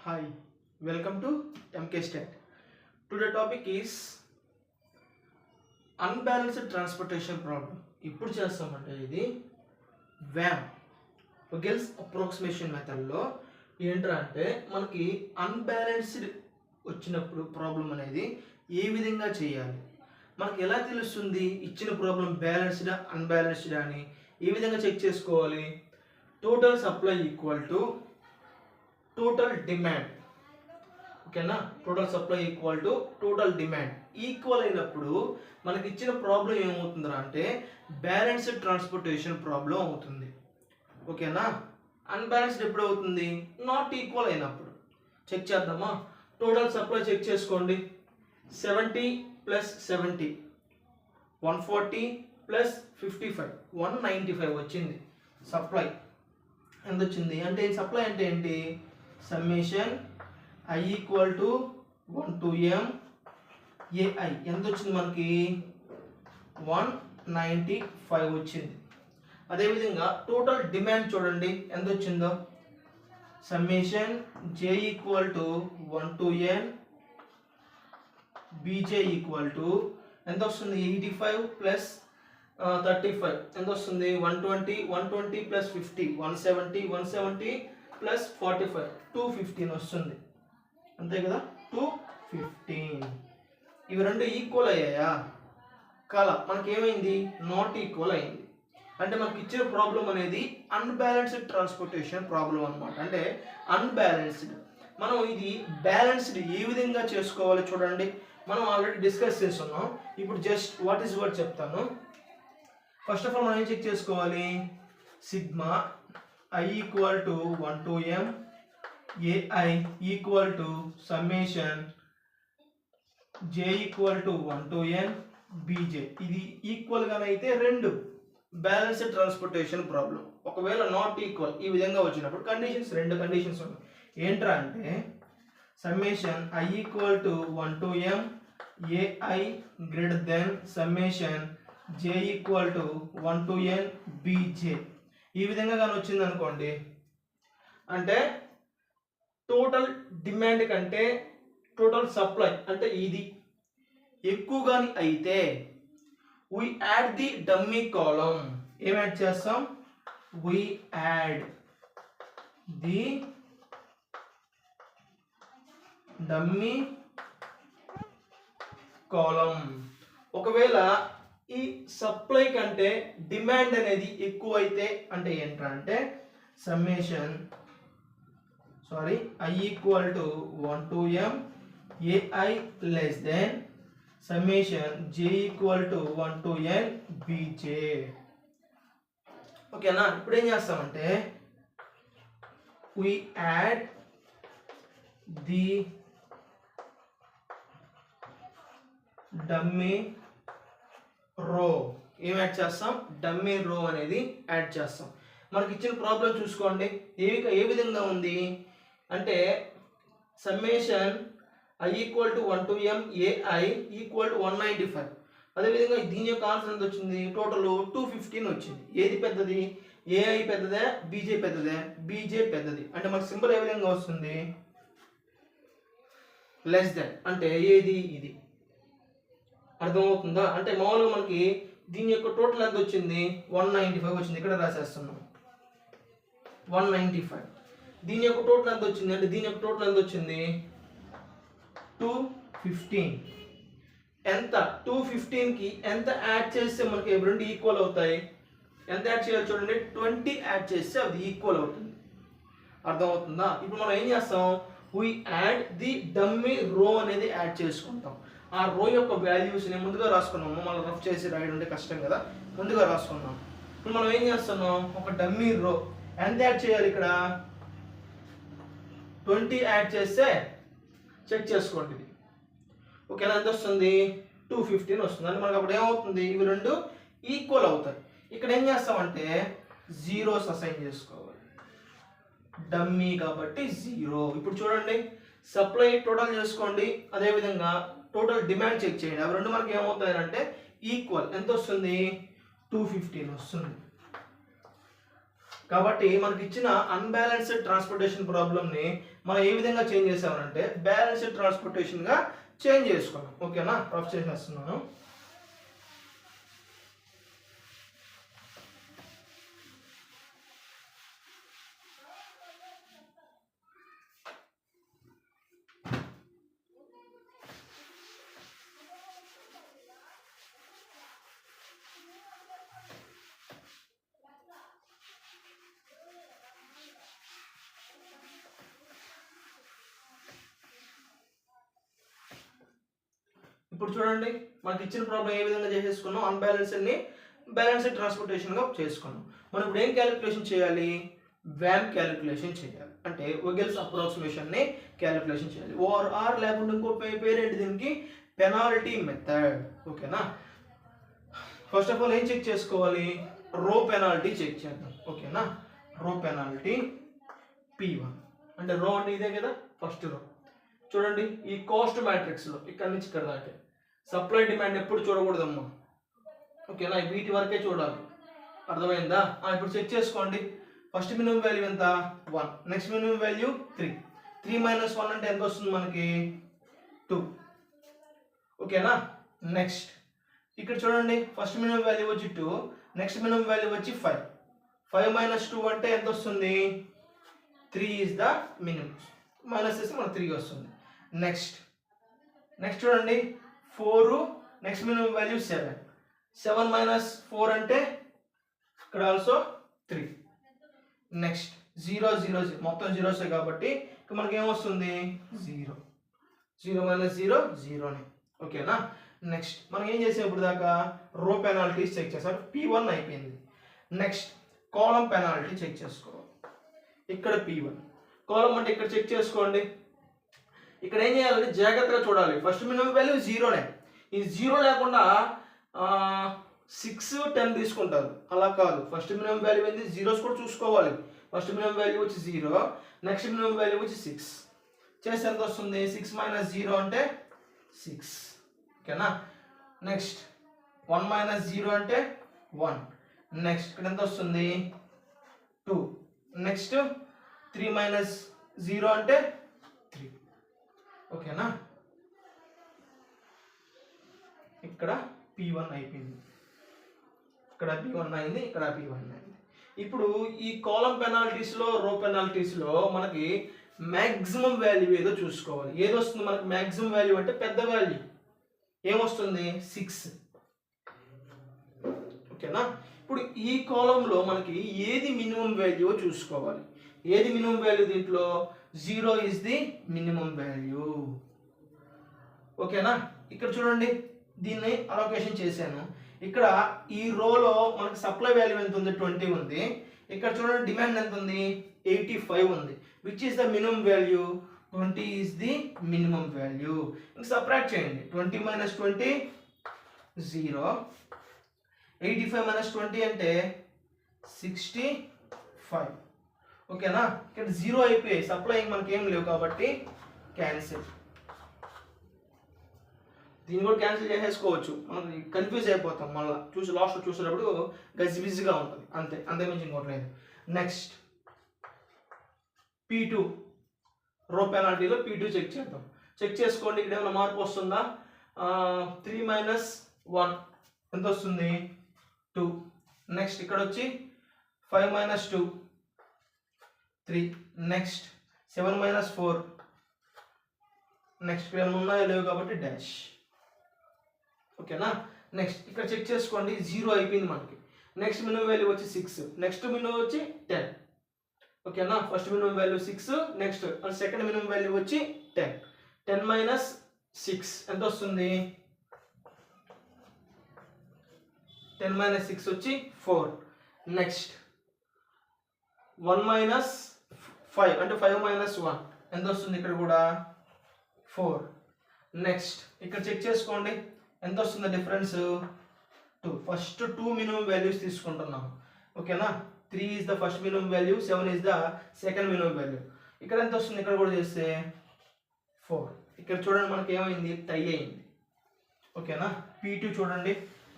Hi, welcome to MK Stat. Today topic is unbalanced transportation problem. ఇప్పుడు చేస్తామంటే ఇది వ్యామ్ Vogel's approximation method లో ఏంట్రా అంటే మనకి అన్బ్యాలెన్స్డ్ వచ్చినప్పుడు ప్రాబ్లం అనేది ఏ విధంగా చేయాలి, మనకి ఎలా తెలుస్తుంది ఇచ్చిన ప్రాబ్లం బ్యాలెన్స్డ్ అన్బ్యాలెన్స్డ్ అని ఏ విధంగా చెక్ చేసుకోవాలి. Total supply equal to total demand, ఓకేనా. Total supply equal to total demand equal అయినప్పుడు మనకి ఇచ్చిన ప్రాబ్లం ఏమవుతుందా అంటే బ్యాలెన్స్డ్ ట్రాన్స్పోర్టేషన్ ప్రాబ్లం అవుతుంది, ఓకేనా. అన్బ్యాలెన్స్డ్ ఎప్పుడు అవుతుంది, నాట్ ఈక్వల్ అయినప్పుడు. చెక్ చేద్దామా. టోటల్ సప్లై చెక్ చేసుకోండి. 70 + 70 140 + 55 195 వచ్చింది సప్లై. ఎంత వచ్చింది అంటే సప్లై అంటే ఏంటి, summation I equal to 1 to m AI ఎంత వచ్చింది మనకి 195 వచ్చింది. అదేవిధంగా టోటల్ డిమాండ్ చూడండి ఎంత వచ్చిందో, summation J equal to 1 to n BJ equal to ఎంత వస్తుంది 85 + 35 ఎంత వస్తుంది 120 120 + 50 170 170 + 45 215 వస్తుంది, అంతే కదా. 215 ఇవి రెండు ఈక్వల్ అయ్యాయా కాలా, మనకి ఏమైంది నాట్ ఈక్వల్ అయింది. అంటే మనకి ఇచ్చిన ప్రాబ్లం అనేది అన్బ్యాలెన్స్డ్ ట్రాన్స్పోర్టేషన్ ప్రాబ్లం అనమాట. అంటే అన్బ్యాలెన్స్డ్. మనం ఇది బ్యాలెన్స్డ్ ఏ విధంగా చేసుకోవాలి చూడండి. మనం ఆల్రెడీ డిస్కస్ చేస్తున్నాం. ఇప్పుడు జస్ట్ వాట్ ఈస్ వాట్ చెప్తాను. ఫస్ట్ ఆఫ్ ఆల్ మనం ఏం చెక్ చేసుకోవాలి, sigma I equal to 1 to m AI equal to summation J equal to 1 to n BJ. ఇది ఈక్వల్ గానైతే రెండు బ్యాలెన్స్డ్ ట్రాన్స్పోర్టేషన్ ప్రాబ్లం. ఒకవేళ నాట్ ఈక్వల్ ఈ విధంగా వచ్చినప్పుడు కండిషన్స్ రెండు కండిషన్స్ ఉన్నాయి. ఏంట్రా అంటే summation I equal to 1 to m AI greater than summation J equal to 1 to n BJ. ఈ విధంగా కానీ వచ్చింది అనుకోండి అంటే టోటల్ డిమాండ్ కంటే టోటల్ సప్లై అంటే ఇది ఎక్కువ కానీ అయితే we add the dummy column. ఏం యాడ్ చేస్తాం, we add the dummy column. ఒకవేళ ఈ సప్లై కంటే డిమాండ్ అనేది ఎక్కువ అయితే అంటే ఏంటంటే summation I equal to 1 to m AI less than summation J equal to 1 to n BJ. ఓకేనా. ఇప్పుడు ఏం చేస్తామంటే we add the dummy రో. ఏం యాడ్ చేస్తాం, డమ్మీ రో అనేది యాడ్ చేస్తాం. మనకి ఇచ్చిన ప్రాబ్లం చూసుకోండి ఏ విధంగా ఉంది అంటే summation I equal to 1 to m AI equal to 195. అదేవిధంగా దీని యొక్క ఆన్సర్ ఎంత వచ్చింది, టోటల్ 215 వచ్చింది. ఏది పెద్దది, AI పెద్దదే BJ పెద్దదే, BJ పెద్దది. అంటే మనకి సింబల్ ఏ విధంగా వస్తుంది, లెస్ దెన్. అంటే ఏది ఇది అర్థమవుతుందా. అంటే మామూలుగా మనకి దీని యొక్క టోటల్ ఎంత వచ్చింది 195 వచ్చింది, ఇక్కడ రాసేస్తున్నాం 195. దీని యొక్క టోటల్ ఎంత వచ్చింది అంటే దీని యొక్క టోటల్ ఎంత వచ్చింది 215. ఎంత 215కి ఎంత యాడ్ చేస్తే మనకి రెండు ఈక్వల్ అవుతాయి, ఎంత యాడ్ చేయాలి చూడండి 20 యాడ్ చేస్తే అది ఈక్వల్ అవుతుంది. అర్థమవుతుందా. ఇప్పుడు మనం ఏం చేస్తాం, we add the dummy row అనేది యాడ్ చేసుకుంటాం. ఆ రో యొక్క వాల్యూస్ని ముందుగా రాసుకున్నాము, మనం రఫ్ చేసి రాయడం అంటే కష్టం కదా, ముందుగా రాసుకున్నాం. ఇప్పుడు మనం ఏం చేస్తున్నాం, ఒక డమ్మీ రో ఎంత యాడ్ చేయాలి, ఇక్కడ 20 యాడ్ చేస్తే చెక్ చేసుకోండి ఇది, ఓకేనా. ఎంత వస్తుంది 215 వస్తుంది. అంటే మనకు అప్పుడు ఏమవుతుంది, ఇవి రెండు ఈక్వల్ అవుతాయి. ఇక్కడ ఏం చేస్తామంటే జీరోస్ అసైన్ చేసుకోవాలి, డమ్మీ కాబట్టి 0. ఇప్పుడు చూడండి సప్లై టోటల్ చేసుకోండి, అదేవిధంగా టోటల్ డిమాండ్ చెక్ చేయండి. అవి రెండు మనకి ఏమవుతాయంటే ఈక్వల్. ఎంత వస్తుంది 215 వస్తుంది. కాబట్టి మనకి ఇచ్చిన అన్బ్యాలెన్స్డ్ ట్రాన్స్పోర్టేషన్ ప్రాబ్లమ్ని మనం ఏ విధంగా చేంజ్ చేసామనంటే బ్యాలెన్స్డ్ ట్రాన్స్పోర్టేషన్గా చేంజ్ చేసుకున్నాం. ఓకేనా, రఫ్ చేసేస్తున్నాను. ఇప్పుడు చూడండి మనకి ఇచ్చిన ప్రాబ్లం ఏ విధంగా చేసేసుకున్నాం, అన్బ్యాలెన్స్డ్ని బ్యాలెన్స్డ్ ట్రాన్స్పోర్టేషన్గా చేసుకున్నాం. మనం ఇప్పుడు ఏం క్యాలిక్యులేషన్ చేయాలి, వ్యాన్ క్యాలిక్యులేషన్ చేయాలి. అంటే వెగెల్స్ అప్రాక్సిమేషన్ని క్యాలిక్యులేషన్ చేయాలి. ఆర్ లేకుండా ఇంకో పేరేంటి దీనికి, పెనాల్టీ మెథడ్. ఓకేనా, ఫస్ట్ ఆఫ్ ఆల్ ఏం చెక్ చేసుకోవాలి, రో పెనాల్టీ చెక్ చేద్దాం. ఓకేనా, రో పెనాల్టీ P1 అంటే రో అంటే ఇదే కదా, ఫస్ట్ రో. చూడండి ఈ కాస్ట్ మ్యాట్రిక్స్లో ఇక్కడ నుంచి ఇక్కడ దాకా సప్లై డిమాండ్ ఎప్పుడు చూడకూడదమ్మా. ఓకేనా, వీటి వరకే చూడాలి. అర్థమైందా? ఇప్పుడు చెక్ చేసుకోండి. ఫస్ట్ మినిమం వాల్యూ ఎంత, 1. Next minimum value 3. 3 - 1 అంటే ఎంత వస్తుంది మనకి, 2. ఓకేనా, నెక్స్ట్ ఇక్కడ చూడండి ఫస్ట్ మినిమం వాల్యూ వచ్చి 2, నెక్స్ట్ మినిమం వాల్యూ వచ్చి 5. 5 - 2 అంటే ఎంత వస్తుంది, 3 ఈజ్ ద మినిమం. మైనస్ చేస్తే మనకు 3 వస్తుంది. నెక్స్ట్ చూడండి 4, నెక్స్ట్ మినిమం వాల్యూ 7. 7 - 4 అంటే ఇక్కడ ఆల్సో 3. నెక్స్ట్ 0 0 0 మొత్తం జీరోసే కాబట్టి ఇక్కడ మనకి ఏమొస్తుంది, 0. 0 - 0 0నే. ఓకేనా, నెక్స్ట్ మనం ఏం చేసాం ఇప్పుడు దాకా, రో పెనాల్టీస్ చెక్ చేసాం. P1 అయిపోయింది. నెక్స్ట్ కాలం పెనాల్టీ చెక్ చేసుకోవాలి. ఇక్కడ P1 కాలం అంటే ఇక్కడ చెక్ చేసుకోండి. ఇక్కడ ఏం చేయాలంటే జాగ్రత్తగా చూడాలి. ఫస్ట్ మినిమం వాల్యూ 0నే. ఈ 0 లేకుండా 6 10 తీసుకుంటారు, అలా కాదు. ఫస్ట్ మినిమం వాల్యూ ఏంది, జీరోస్ కూడా చూసుకోవాలి. ఫస్ట్ మినిమం వాల్యూ వచ్చి 0, నెక్స్ట్ మినిమం వాల్యూ వచ్చి 6. చేస్తే ఎంత వస్తుంది, 6 - 0 అంటే 6. ఓకేనా, నెక్స్ట్ 1 - 0 అంటే 1. నెక్స్ట్ ఇక్కడ ఎంత వస్తుంది, 2. నెక్స్ట్ 3 - 0 అంటే 3. ఓకేనా, ఇక్కడ P1 అయిపోయింది, ఇక్కడ P1 అయింది, ఇక్కడ P1 అయింది. ఇప్పుడు ఈ కాలం పెనాల్టీస్లో, రో పెనాల్టీస్లో మనకి మ్యాక్సిమం వాల్యూ ఏదో చూసుకోవాలి. ఏది వస్తుంది మనకి మ్యాక్సిమం వాల్యూ అంటే పెద్ద వాల్యూ ఏమొస్తుంది, 6. ఓకేనా, ఇప్పుడు ఈ కాలంలో మనకి ఏది మినిమం వాల్యూ చూసుకోవాలి. ఏది మినిమం వాల్యూ, దీంట్లో 0 ఈజ్ ది మినిమం వాల్యూ. ఓకేనా, ఇక్కడ చూడండి దీన్ని అలొకేషన్ చేశాను. ఇక్కడ ఈ రోలో మనకి సప్లై వాల్యూ ఎంత ఉంది, 20 ఉంది. ఇక్కడ చూడండి డిమాండ్ ఎంత ఉంది, 85 ఉంది. Which is the minimum value, 20 is the minimum value. ఇంక సబ్ట్రాక్ట్ చేయండి. 20 - 20 0. 85 - 20 అంటే 65. ఓకేనా, ఇక్కడ 0 అయిపోయాయి, సప్లై మనకి ఏం లేవు కాబట్టి క్యాన్సిల్. దీన్ని కూడా క్యాన్సిల్ చేసేసుకోవచ్చు, మనం కన్ఫ్యూజ్ అయిపోతాం మళ్ళీ చూసి లాస్ట్ చూసేటప్పుడు గజిబిజిగా ఉంటుంది, అంతే మించి ఇంకోట్లేదు. నెక్స్ట్ P2 రో పెనాల్టీలో P2 చెక్ చేద్దాం. చెక్ చేసుకోండి, ఇక్కడ ఏమైనా మార్పు వస్తుందా. 3 - 1 ఎంత వస్తుంది, 2. నెక్స్ట్ ఇక్కడ వచ్చి 5 - 2 3. నెక్స్ట్ 7 - 4. నెక్స్ట్ ఇక్కడ ఉన్నాయో లేవు కాబట్టి డాష్. ఓకేనా, నెక్స్ట్ ఇక్కడ చెక్ చేసుకోండి, 0 అయిపోయింది మనకి. నెక్స్ట్ మినిమం వాల్యూ వచ్చి 6, నెక్స్ట్ మినిమం వచ్చి 10. ఓకేనా, first minimum value 6, next second minimum value వచ్చి 10. 10 - 6 ఎంత వస్తుంది, 10 - 6 వచ్చి 4. నెక్స్ట్ 1 - 5 అంటే 5 - 1 ఎంత వస్తుంది, ఇక్కడ కూడా 4. నెక్స్ట్ ఇక్కడ చెక్ చేసుకోండి ఎంత వస్తుంది డిఫరెన్స్, 2. ఫస్ట్ 2 మినిమం వాల్యూస్ తీసుకుంటున్నాం. ఓకేనా, 3 is the first minimum value, 7 is the second minimum value. ఇక్కడ ఎంత వస్తుంది, ఇక్కడ కూడా చేస్తే 4. ఇక్కడ చూడండి మనకి ఏమైంది, టై అయింది. ఓకేనా, P2 చూడండి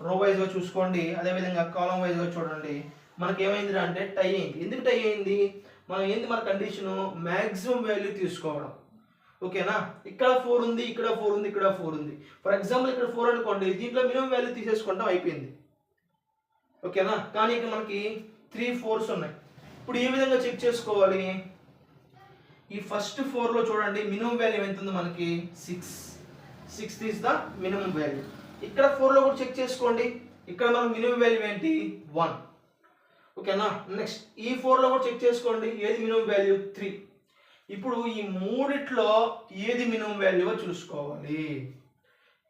రో వైజ్గా చూసుకోండి, అదేవిధంగా కాలం వైజ్గా చూడండి. మనకి ఏమైంది అంటే టై అయింది. ఎందుకు టై అయింది? మనం ఏంది మన కండిషను మ్యాక్సిమం వాల్యూ తీసుకోవడం. ఓకేనా? ఇక్కడ 4 ఉంది, ఇక్కడ 4 ఉంది, ఇక్కడ 4 ఉంది. ఫర్ ఎగ్జాంపుల్ ఇక్కడ 4 అనుకోండి, దీంట్లో మినిమం వాల్యూ తీసేసుకుంటాం, అయిపోయింది. ఓకేనా? కానీ ఇక్కడ మనకి 3 4s ఉన్నాయి. ఇప్పుడు ఏ విధంగా చెక్ చేసుకోవాలి? ఈ ఫస్ట్ 4లో చూడండి మినిమం వాల్యూ ఎంత ఉంది మనకి 6 ఈస్ ద మినిమం వాల్యూ. ఇక్కడ 4లో కూడా చెక్ చేసుకోండి. ఇక్కడ మనకు మినిమం వాల్యూ ఏంటి 1. ఓకేనా? నెక్స్ట్ ఈ 4లో కూడా చెక్ చేసుకోండి, ఏది మినిమం వాల్యూ 3. ఇప్పుడు ఈ మూడిట్లో ఏది మినిమం వాల్యూ చూసుకోవాలి.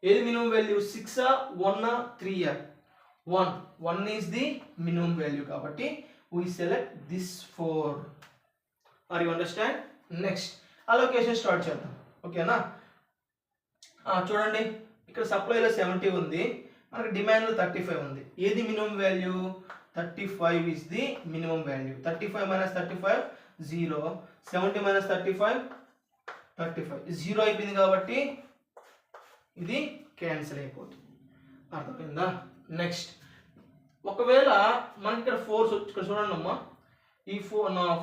ఏది మినిమం వాల్యూ 6ఆ 1ఆ 3ఆ? 1 ఈస్ ది మినిమం వాల్యూ కాబట్టి we select this 4. Are you understand? Next allocation start చేద్దాం. ఓకేనా? చూడండి ఇక్కడ సప్లైలో 70 ఉంది, మనకి డిమాండ్లో 35 ఉంది. ఏది minimum value? 35 is the minimum value. 35 minus 35 0, 70 minus 35 0 అయిపోయింది కాబట్టి ఇది క్యాన్సిల్ అయిపోతుంది. అర్థమైందా? నెక్స్ట్ ఒకవేళ మనకి ఇక్కడ ఫోర్స్ వచ్చి, ఇక్కడ చూడండి అమ్మా, ఈ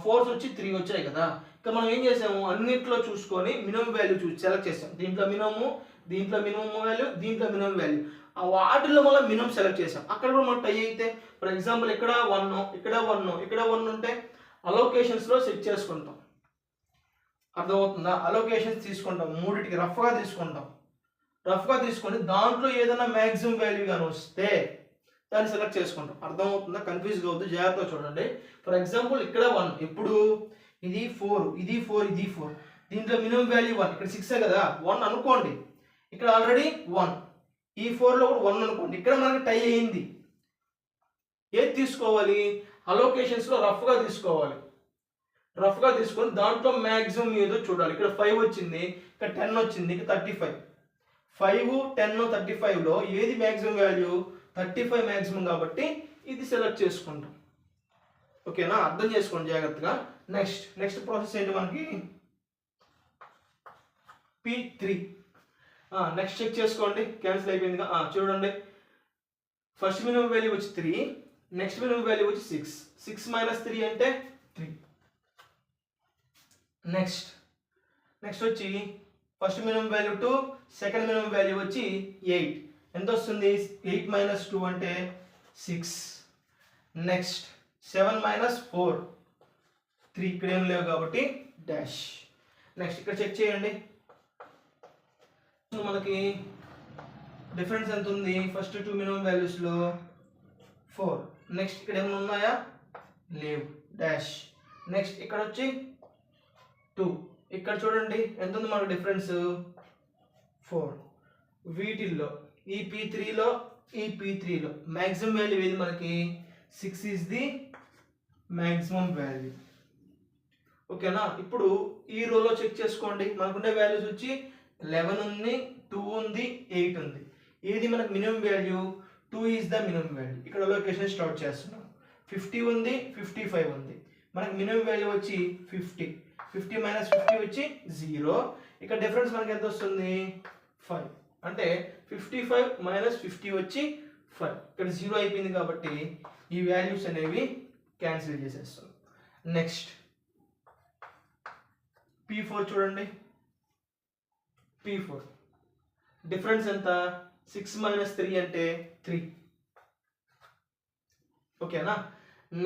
ఫోర్స్ వచ్చి 3 వచ్చాయి కదా. ఇక్కడ మనం ఏం చేసాము, అన్నింటిలో చూసుకొని మినిమం వాల్యూ సెలెక్ట్ చేసాం. దీంట్లో మినిమము, దీంట్లో మినిమం వాల్యూ, దీంట్లో మినిమం వాల్యూ, ఆ వాటిల్లో మళ్ళీ మినిమం సెలెక్ట్ చేసాం. అక్కడ కూడా మనం టై అయితే, ఫర్ ఎగ్జాంపుల్ ఇక్కడ 1, ఇక్కడ 1, ఇక్కడ 1 ఉంటే అలోకేషన్స్లో సెట్ చేసుకుంటాం. అర్థమవుతుందా? అలోకేషన్స్ తీసుకుంటాం, మూడింటికి రఫ్గా తీసుకొని దాంట్లో ఏదైనా మ్యాక్సిమం వాల్యూ కానీ వస్తే దాన్ని సెలెక్ట్ చేసుకుంటాం. అర్థమవుతుందా? కన్ఫ్యూజ్ కావద్దు, జాగ్రత్తగా చూడండి. ఫర్ ఎగ్జాంపుల్ ఇక్కడ 1, ఇప్పుడు ఇది 4, ఇది 4, ఇది 4, దీంట్లో మినిమం వాల్యూ 1, ఇక్కడ 6 కదా, 1 అనుకోండి. ఇక్కడ ఆల్రెడీ 1, ఈ 4లో కూడా 1 అనుకోండి. ఇక్కడ మనకి టై అయింది. ఏది తీసుకోవాలి? అలోకేషన్స్లో రఫ్గా తీసుకొని దాంట్లో మ్యాక్సిమం ఏదో చూడాలి. ఇక్కడ 5 వచ్చింది, ఇక్కడ 10 వచ్చింది, ఇక్కడ 35. 5, 10, 35లో ఏది మ్యాక్సిమం వాల్యూ? 35 మ్యాక్సిమం కాబట్టి ఇది సెలెక్ట్ చేసుకుంటాం. ఓకేనా? అర్థం చేసుకోండి జాగ్రత్తగా. నెక్స్ట్ ప్రాసెస్ ఏంటి మనకి? P3. నెక్స్ట్ చెక్ చేసుకోండి, క్యాన్సిల్ అయిపోయిందిగా. చూడండి ఫస్ట్ మినిమం వాల్యూ వచ్చి 3, నెక్స్ట్ మినిమం వాల్యూ వచ్చి 6. 6 మైనస్ 3 అంటే 3. నెక్స్ట్ వచ్చి first minimum value 2, second minimum value వచ్చి 8. ఎంత వస్తుంది? 8 మైనస్ 2 అంటే 6. నెక్స్ట్ 7 మైనస్ 4 3, ఇక్కడ ఏం లేవు కాబట్టి డాష్. నెక్స్ట్ ఇక్కడ చెక్ చేయండి, మనకి డిఫరెన్స్ ఎంత ఉంది? First 2 minimum వాల్యూస్లో 4. నెక్స్ట్ ఇక్కడ ఏమైనా ఉన్నాయా? లేవు, డాష్. నెక్స్ట్ ఇక్కడ వచ్చి 2, ఇక్కడ చూడండి ఎంత ఉంది మనకు డిఫరెన్స్? 4. వీటిల్లో ఈ P3లో మ్యాక్సిమం వాల్యూ ఏది మనకి? 6 ఈజ్ ది మ్యాక్సిమం వాల్యూ. ఓకేనా? ఇప్పుడు ఈ రోలో చెక్ చేసుకోండి, మనకుండే వాల్యూస్ వచ్చి 11 ఉంది, 2 ఉంది, 8 ఉంది. ఏది మనకు minimum value? 2 is the minimum value. ఇక్కడ లొకేషన్ స్టార్ట్ చేస్తున్నాం. 50 ఉంది, 55 ఉంది, మనకి మినిమం వాల్యూ వచ్చి 50. 50 మైనస్ 50 వచ్చి 0. ఇక్కడ డిఫరెన్స్ మనకి ఎంత వస్తుంది? 5. అంటే 55 మైనస్ 50 వచ్చి 5. ఇక్కడ 0 అయిపోయింది కాబట్టి ఈ వాల్యూస్ అనేవి క్యాన్సిల్ చేసేస్తాం. నెక్స్ట్ P4 చూడండి. P4 డిఫరెన్స్ ఎంత? 6 మైనస్ 3 అంటే 3. ఓకేనా?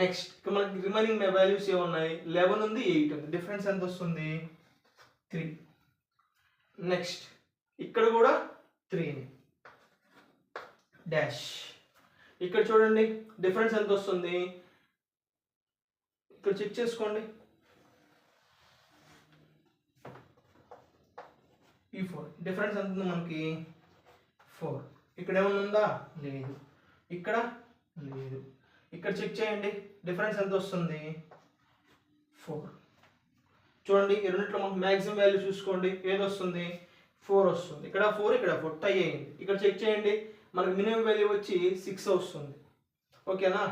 నెక్స్ట్ మనకి రిమైనింగ్ వాల్యూస్ ఏమున్నాయి? 11 ఉంది, 8 ఉంది, డిఫరెన్స్ ఎంత వస్తుంది? 3. నెక్స్ట్ ఇక్కడ కూడా 3 డాష్. ఇక్కడ చూడండి డిఫరెన్స్ ఎంత వస్తుంది? ఇక్కడ చెక్ చేసుకోండి. P4 డిఫరెన్స్ ఎంత ఉంది మనకి? 4. ఇక్కడ ఏమన్నా ఉందా? లేదు. ఇక్కడ లేదు. ఇక్కడ చెక్ చేయండి, డిఫరెన్స్ ఎంత వస్తుంది? 4. చూడండి ఈ రెండిట్లో మనకు మ్యాక్సిమం వాల్యూ చూసుకోండి, ఏది వస్తుంది? 4 వస్తుంది. ఇక్కడ 4, ఇక్కడ 4 టై అయ్యింది. ఇక్కడ చెక్ చేయండి, మనకి మినిమం వాల్యూ వచ్చి 6 వస్తుంది. ఓకేనా?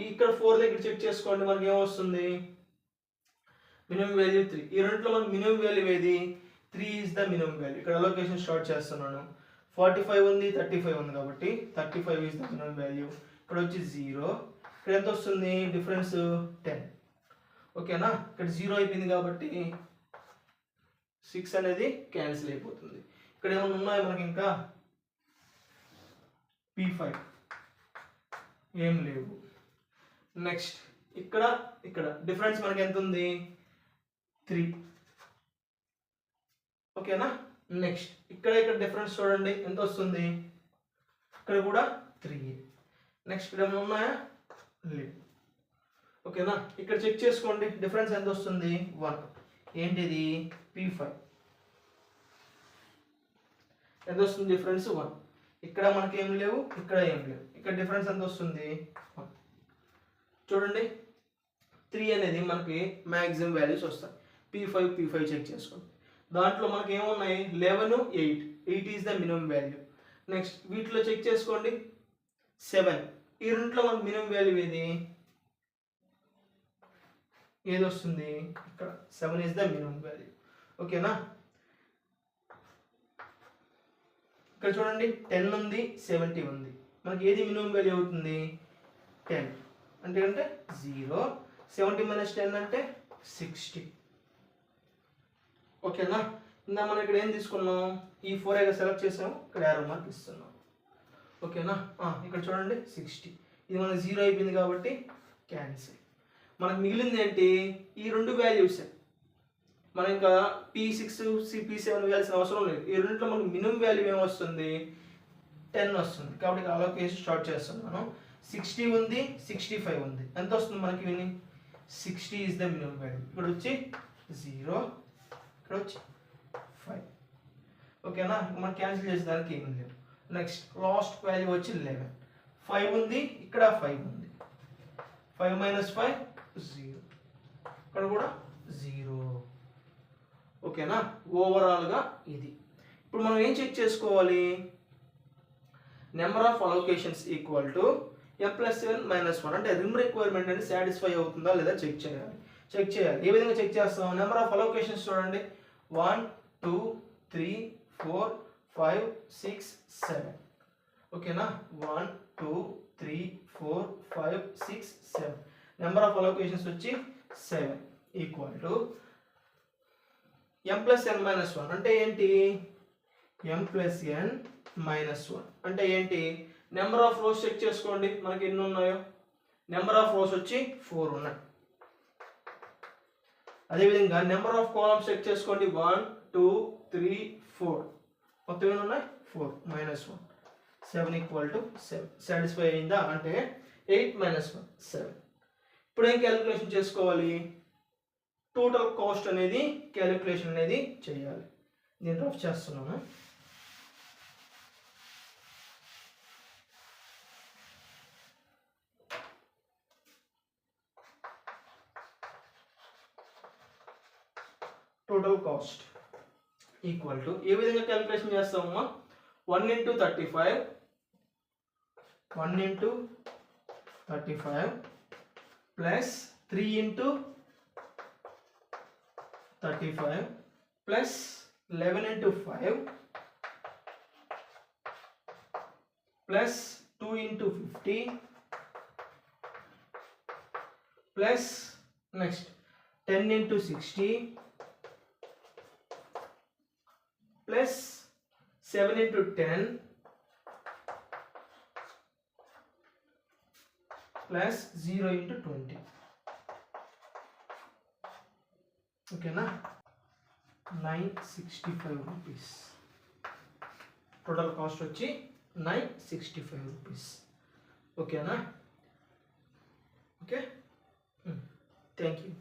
ఇక్కడ 4 దగ్గర చెక్ చేసుకోండి, మనకి ఏమొస్తుంది? Minimum value 3. ఈ రెండిట్లో మనకి మినిమం వాల్యూ ఏది? 3 ఈజ్ ద మినిమం వాల్యూ. ఇక్కడ అలోకేషన్ స్టార్ట్ చేస్తున్నాను. 45 ఉంది, 35 ఉంది కాబట్టి 35 ఈజ్ ద మినిమం వాల్యూ. ఇక్కడ వచ్చి 0. ఇక్కడ ఎంత వస్తుంది డిఫరెన్స్ 10. ఓకేనా, ఇక్కడ 0 అయిపోయింది కాబట్టి 6 అనేది క్యాన్సిల్ అయిపోతుంది. ఇక్కడ ఏమైనా ఉన్నాయో మనకి ఇంకా P5 ఏం లేవు. నెక్స్ట్ ఇక్కడ డిఫరెన్స్ మనకి ఎంత ఉంది 3. ఓకేనా, నెక్స్ట్ ఇక్కడ డిఫరెన్స్ చూడండి ఎంత వస్తుంది, ఇక్కడ కూడా 3. నెక్స్ట్ ఇక్కడ ఏమైనా ఉన్నాయా లేవు. ఓకేనా, ఇక్కడ చెక్ చేసుకోండి డిఫరెన్స్ ఎంత వస్తుంది 1. ఏంటిది P5 ఎంత వస్తుంది డిఫరెన్స్ 1. ఇక్కడ మనకి ఏం లేవు, ఇక్కడ ఏం లేవు. ఇక్కడ డిఫరెన్స్ ఎంత వస్తుంది 1. చూడండి 3 అనేది మనకి మ్యాక్సిమం వాల్యూస్ వస్తాయి. P5 చెక్ చేసుకోండి. దాంట్లో మనకి ఏమున్నాయి 11, 8 is the minimum value. Next వీటిలో చెక్ చేసుకోండి 7. ఈ రెంట్లో మనకి మినిమం వాల్యూ ఏది వస్తుంది, ఇక్కడ 7 ఈజ్ ద మినిమం వాల్యూ. ఓకేనా, ఇక్కడ చూడండి 10 ఉంది, 70 ఉంది. మనకి ఏది మినిమం వాల్యూ అవుతుంది 10. అంటే 0. 70 - 10 అంటే 60. ఓకేనా, ఇందా మనం ఇక్కడ ఏం తీసుకున్నాం, ఈ 4 సెలెక్ట్ చేసాము, ఇక్కడ యారో మార్క్ ఇస్తున్నాం. ఓకేనా, ఇక్కడ చూడండి 60. ఇది మనకి 0 అయిపోయింది కాబట్టి క్యాన్సిల్. మనకు మిగిలింది ఏంటి, ఈ 2 వాల్యూస్. మనం ఇంకా P6 P7 వేయాల్సిన అవసరం లేదు. ఈ రెండింటిలో మనకు మినిమం వాల్యూ ఏమొస్తుంది 10 వస్తుంది. కాబట్టి అలోకేషన్ స్టార్ట్ చేస్తున్నాను. 60 ఉంది, 65 ఉంది. ఎంత వస్తుంది మనకి 60 ఈజ్ ద మినిమం వాల్యూ. ఇక్కడ వచ్చి 0, ఇక్కడ వచ్చి 5. ఓకేనా, మనం క్యాన్సిల్ చేసేదానికి ఏం లేదు. నెక్స్ట్ లాస్ట్ వాల్యూ వచ్చి 11. 5 ఉంది, ఇక్కడ 5 ఉంది. 5 - 5 0. ఇక్కడ కూడా 0. ఓకేనా, ఓవరాల్గా ఇది. ఇప్పుడు మనం ఏం చెక్ చేసుకోవాలి, number of allocations equal to M+7 - 1. అంటే రిమ్ రిక్వైర్మెంట్ అనేది సాటిస్ఫై అవుతుందా లేదా చెక్ చేయాలి. ఏ విధంగా చెక్ చేస్తాం, నెంబర్ ఆఫ్ అలోకేషన్స్ చూడండి 1 2 3 4 5 6 7. ఓకేనా, 1 2 3 4 5 6 7. నెంబర్ ఆఫ్ అలోకేషన్స్ వచ్చి 7 ఈక్వల్ టు M+n - 1. అంటే ఏంటి, M+n - 1 అంటే ఏంటి, నెంబర్ ఆఫ్ రోస్ చెక్ చేసుకోండి మనకి ఎన్ని ఉన్నాయో. నెంబర్ ఆఫ్ రోస్ వచ్చి 4 ఉన్నాయి. అదేవిధంగా నెంబర్ ఆఫ్ కాలమ్స్ చెక్ చేసుకోండి 1 2 3 4. మొత్తం ఎన్ని ఉన్నాయి 4 - 1. 7 ఈక్వల్ టు 7. సాటిస్ఫై అయిందా అంటే 8 - 1 7. ఇప్పుడు ఏం క్యాలిక్యులేషన్ చేసుకోవాలి, టోటల్ కాస్ట్ అనేది క్యాలిక్యులేషన్ అనేది చేయాలి. నేను రఫ్ చేస్తున్నాను. టోటల్ కాస్ట్ ఈక్వల్ టు ఏ విధంగా క్యాలిక్యులేషన్ చేస్తామమ్మా, 1 × 35 plus 3 × 35 plus 11 × 5 plus 2 × 50 plus next 10 × 60 plus 7 × 10 plus 0 × 20. ఓకేనా, 965 రూపీస్. టోటల్ కాస్ట్ వచ్చి 965 రూపీస్. ఓకేనా, ఓకే, థ్యాంక్ యూ.